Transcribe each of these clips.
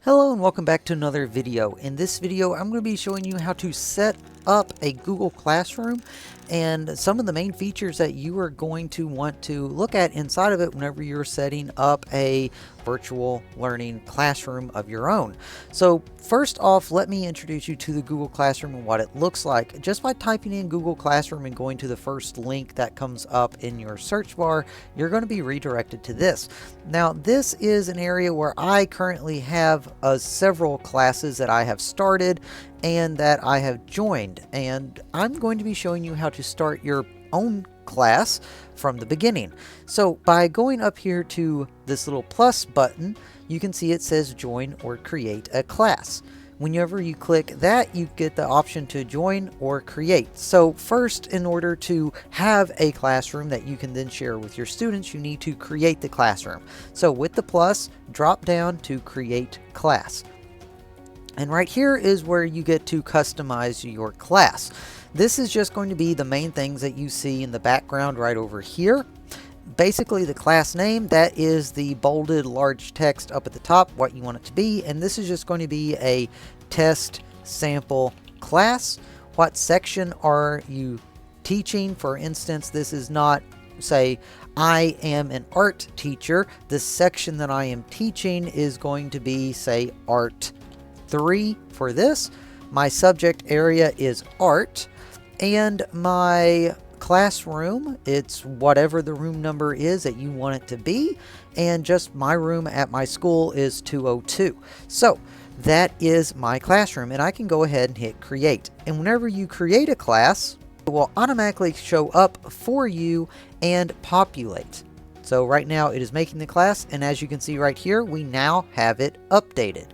Hello and welcome back to another video. In this video, I'm going to be showing you how to set up a Google Classroom and some of the main features that you are going to want to look at inside of it whenever you're setting up a virtual learning classroom of your own. So first off, let me introduce you to the Google Classroom and what it looks like. Just by typing in Google Classroom and going to the first link that comes up in your search bar, you're going to be redirected to this. Now, this is an area where I currently have several classes that I have started and that I have joined, and I'm going to be showing you how to start your own class from the beginning. So by going up here to this little plus button, you can see it says join or create a class. Whenever you click that, you get the option to join or create. So first, in order to have a classroom that you can then share with your students, you need to create the classroom. So with the plus, drop down to create class. And right here is where you get to customize your class. This is just going to be the main things that you see in the background right over here. Basically, the class name, that is the bolded large text up at the top, what you want it to be. And this is just going to be a test sample class. What section are you teaching? For instance, this is not, say, I am an art teacher. The section that I am teaching is going to be, say, art 3 for this. My subject area is art, and my classroom, it's whatever the room number is that you want it to be, and just my room at my school is 202. So that is my classroom, and I can go ahead and hit create. And whenever you create a class, it will automatically show up for you and populate. So right now it is making the class, and as you can see right here, we now have it updated.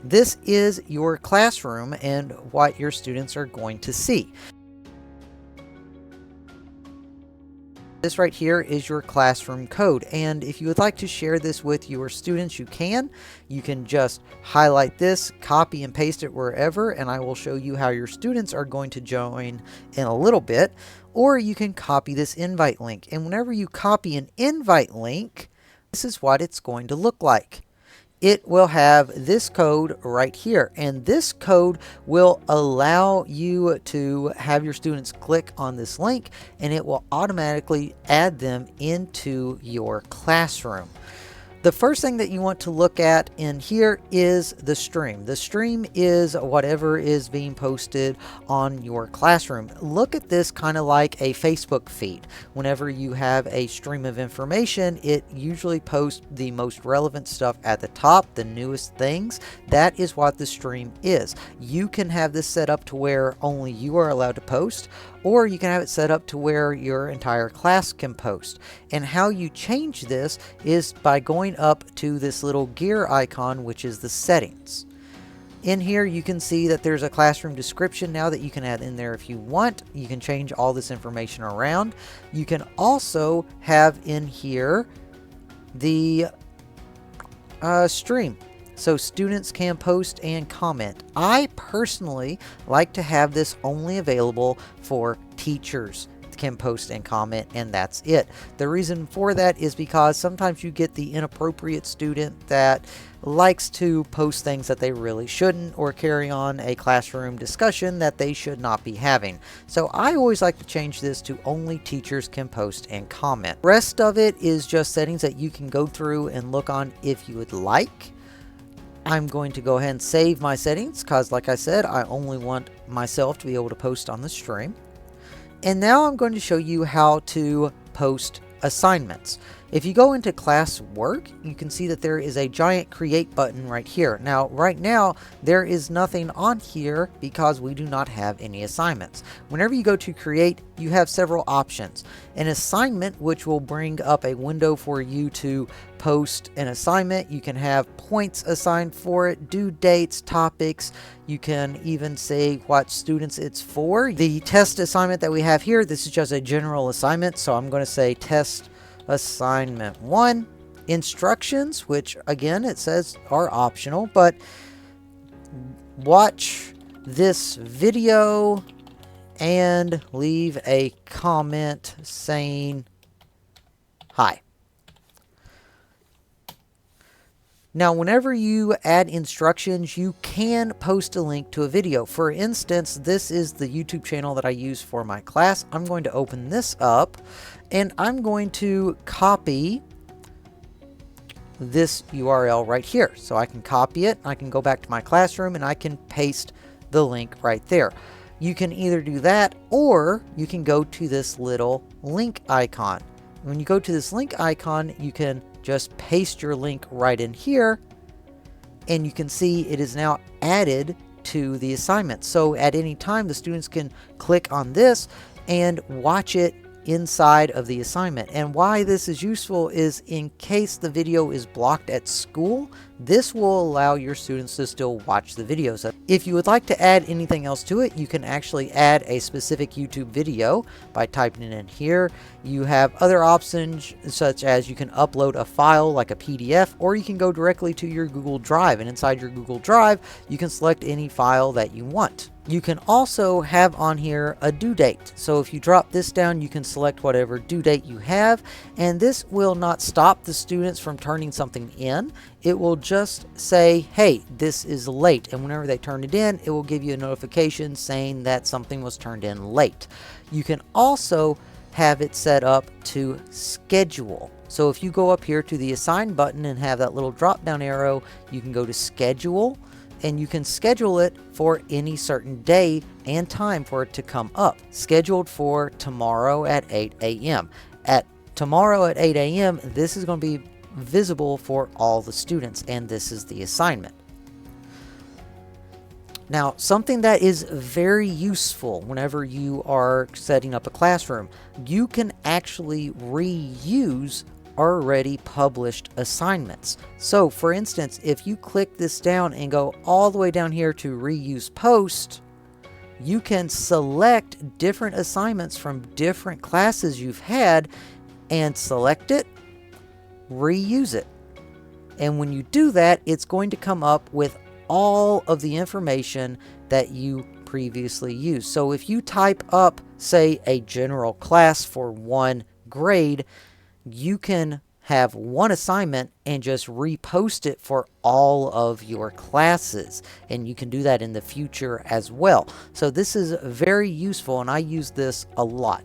This is your classroom and what your students are going to see. This right here is your classroom code, and if you would like to share this with your students, you can. You can just highlight this, copy and paste it wherever, and I will show you how your students are going to join in a little bit. Or you can copy this invite link, and whenever you copy an invite link, this is what it's going to look like. It will have this code right here, and this code will allow you to have your students click on this link, and it will automatically add them into your classroom. The first thing that you want to look at in here is the stream. The stream is whatever is being posted on your classroom. Look at this kind of like a Facebook feed. Whenever you have a stream of information, it usually posts the most relevant stuff at the top, the newest things. That is what the stream is. You can have this set up to where only you are allowed to post, or you can have it set up to where your entire class can post. And how you change this is by going up to this little gear icon, which is the settings. In here, you can see that there's a classroom description now that you can add in there if you want. You can change all this information around. You can also have in here the stream. So students can post and comment. I personally like to have this only available for teachers can post and comment, and that's it. The reason for that is because sometimes you get the inappropriate student that likes to post things that they really shouldn't, or carry on a classroom discussion that they should not be having. So I always like to change this to only teachers can post and comment. Rest of it is just settings that you can go through and look on if you would like. I'm going to go ahead and save my settings because, like I said, I only want myself to be able to post on the stream. And now I'm going to show you how to post assignments. If you go into class work, you can see that there is a giant create button right here. Now, right now, there is nothing on here because we do not have any assignments. Whenever you go to create, you have several options. An assignment, which will bring up a window for you to post an assignment. You can have points assigned for it, due dates, topics. You can even say what students it's for. The test assignment that we have here, this is just a general assignment. So I'm going to say test assignment 1. Instructions, which again it says are optional, but watch this video and leave a comment saying hi. Now, whenever you add instructions, you can post a link to a video. For instance, this is the YouTube channel that I use for my class. I'm going to open this up and I'm going to copy this URL right here. So I can copy it, I can go back to my classroom and I can paste the link right there. You can either do that or you can go to this little link icon. When you go to this link icon, you can just paste your link right in here and you can see it is now added to the assignment. So at any time, the students can click on this and watch it inside of the assignment. And why this is useful is in case the video is blocked at school, this will allow your students to still watch the videos. If you would like to add anything else to it, you can actually add a specific YouTube video by typing it in here. You have other options such as you can upload a file like a PDF, or you can go directly to your Google Drive, and inside your Google Drive you can select any file that you want. You can also have on here a due date. So if you drop this down, you can select whatever due date you have, and this will not stop the students from turning something in. It will just say, hey, this is late. And whenever they turn it in, it will give you a notification saying that something was turned in late. You can also have it set up to schedule. So if you go up here to the assign button and have that little drop down arrow, you can go to schedule and you can schedule it for any certain day and time for it to come up. Scheduled for tomorrow at 8 a.m. At tomorrow at 8 a.m., this is going to be visible for all the students, and this is the assignment. Now, something that is very useful whenever you are setting up a classroom, you can actually reuse already published assignments. So for instance, if you click this down and go all the way down here to reuse post, you can select different assignments from different classes you've had and select it, reuse it. And when you do that, it's going to come up with all of the information that you previously used. So if you type up, say, a general class for one grade, you can have one assignment and just repost it for all of your classes. And you can do that in the future as well. So this is very useful and I use this a lot.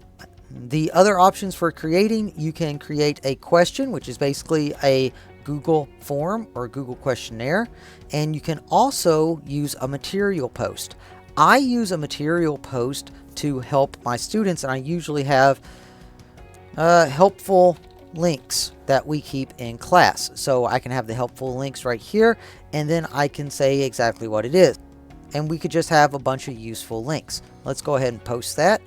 The other options for creating, you can create a question, which is basically a Google form or Google questionnaire. And you can also use a material post. I use a material post to help my students, and I usually have helpful links that we keep in class. So I can have the helpful links right here, and then I can say exactly what it is. And we could just have a bunch of useful links. Let's go ahead and post that.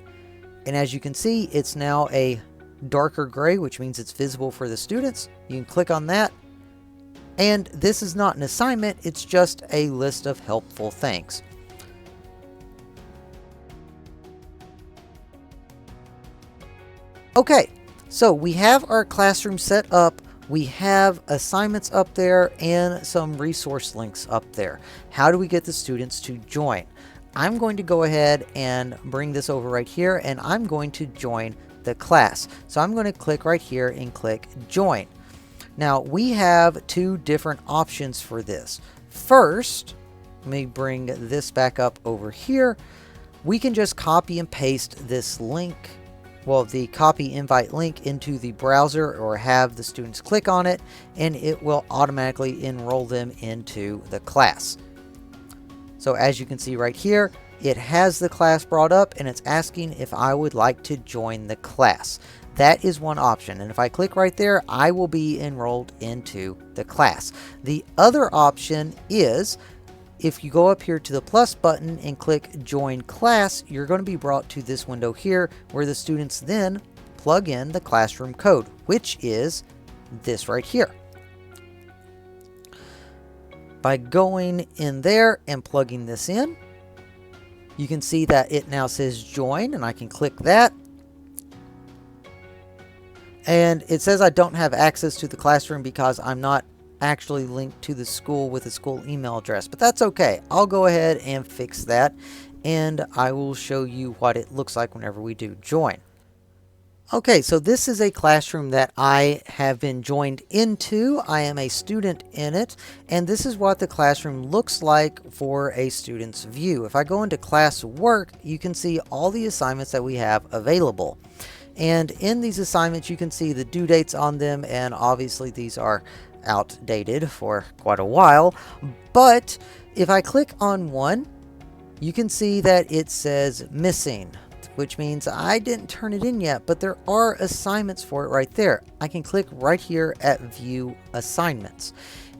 And as you can see, it's now a darker gray, which means it's visible for the students. You can click on that. And this is not an assignment, it's just a list of helpful things. Okay, so we have our classroom set up, we have assignments up there, and some resource links up there. How do we get the students to join? I'm going to go ahead and bring this over right here, and I'm going to join the class. So I'm going to click right here and click join. Now we have two different options for this. First, let me bring this back up over here. We can just copy and paste this link, well, the copy invite link into the browser, or have the students click on it and it will automatically enroll them into the class. So as you can see right here, it has the class brought up and it's asking if I would like to join the class. That is one option, and if I click right there, I will be enrolled into the class. The other option is, if you go up here to the plus button and click join class, you're going to be brought to this window here where the students then plug in the classroom code, which is this right here. By going in there and plugging this in, you can see that it now says join, and I can click that. And it says I don't have access to the classroom because I'm not actually linked to the school with a school email address, but that's okay. I'll go ahead and fix that, and I will show you what it looks like whenever we do join. Okay, so this is a classroom that I have been joined into. I am a student in it, and this is what the classroom looks like for a student's view. If I go into class work, you can see all the assignments that we have available. And in these assignments, you can see the due dates on them, and obviously these are outdated for quite a while. But if I click on one, you can see that it says missing, which means I didn't turn it in yet, but there are assignments for it right there. I can click right here at View Assignments.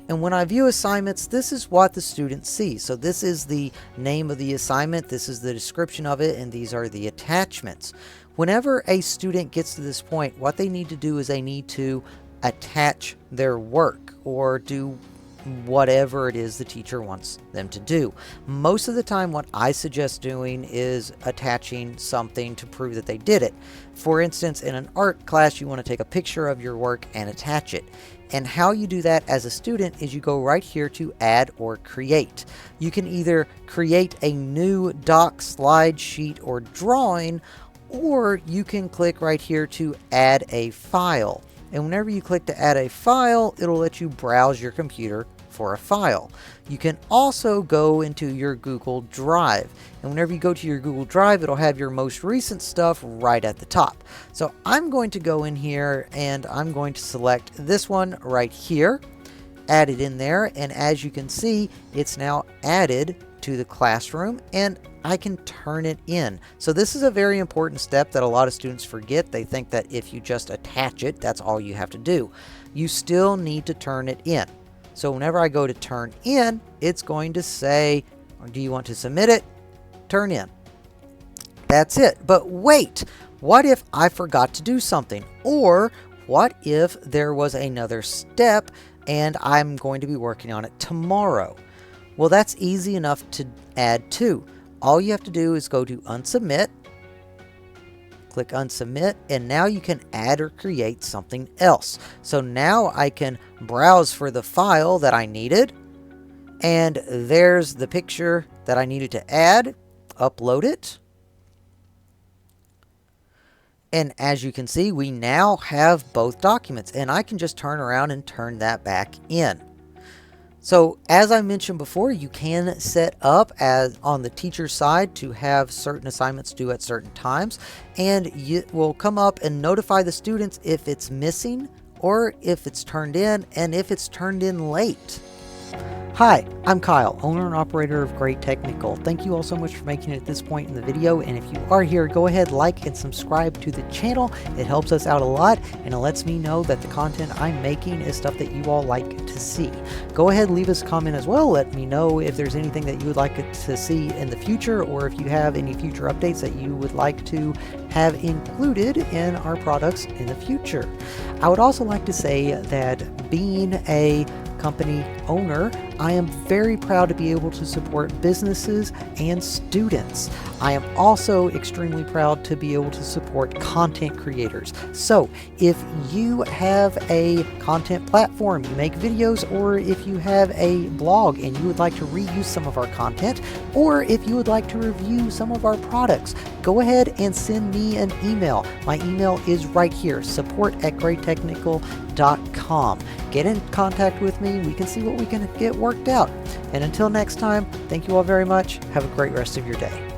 And when I view assignments, this is what the student sees. So this is the name of the assignment, this is the description of it, and these are the attachments. Whenever a student gets to this point, what they need to do is they need to attach their work or do whatever it is the teacher wants them to do. Most of the time, what I suggest doing is attaching something to prove that they did it. For instance, in an art class, you want to take a picture of your work and attach it. And how you do that as a student is you go right here to add or create. You can either create a new doc, slide, sheet, or drawing, or you can click right here to add a file. And whenever you click to add a file, it'll let you browse your computer for a file. You can also go into your Google Drive. And whenever you go to your Google Drive, it'll have your most recent stuff right at the top. So I'm going to go in here and I'm going to select this one right here, add it in there. And as you can see, it's now added to the classroom and I can turn it in. So this is a very important step that a lot of students forget. They think that if you just attach it, that's all you have to do. You still need to turn it in. So whenever I go to turn in, it's going to say, do you want to submit it? Turn in. That's it. But wait, what if I forgot to do something? Or what if there was another step and I'm going to be working on it tomorrow? Well, that's easy enough to add to. All you have to do is go to Unsubmit, click Unsubmit, and now you can add or create something else. So now I can browse for the file that I needed, and there's the picture that I needed to add, upload it. And as you can see, we now have both documents, and I can just turn around and turn that back in. So as I mentioned before, you can set up as on the teacher side to have certain assignments due at certain times, and it will come up and notify the students if it's missing or if it's turned in and if it's turned in late. Hi, I'm Kyle, owner and operator of Great Technical. Thank you all so much for making it at this point in the video, and if you are here, go ahead, like and subscribe to the channel. It helps us out a lot, and it lets me know that the content I'm making is stuff that you all like to see. Go ahead, leave us a comment as well. Let me know if there's anything that you would like to see in the future, or if you have any future updates that you would like to have included in our products in the future. I would also like to say that being a company owner, I am very proud to be able to support businesses and students. I am also extremely proud to be able to support content creators. So if you have a content platform, you make videos, or if you have a blog and you would like to reuse some of our content, or if you would like to review some of our products, go ahead and send me an email. My email is right here, support@greattechnical.com. Get in contact with me. We can see what we can get worked out. And until next time, thank you all very much. Have a great rest of your day.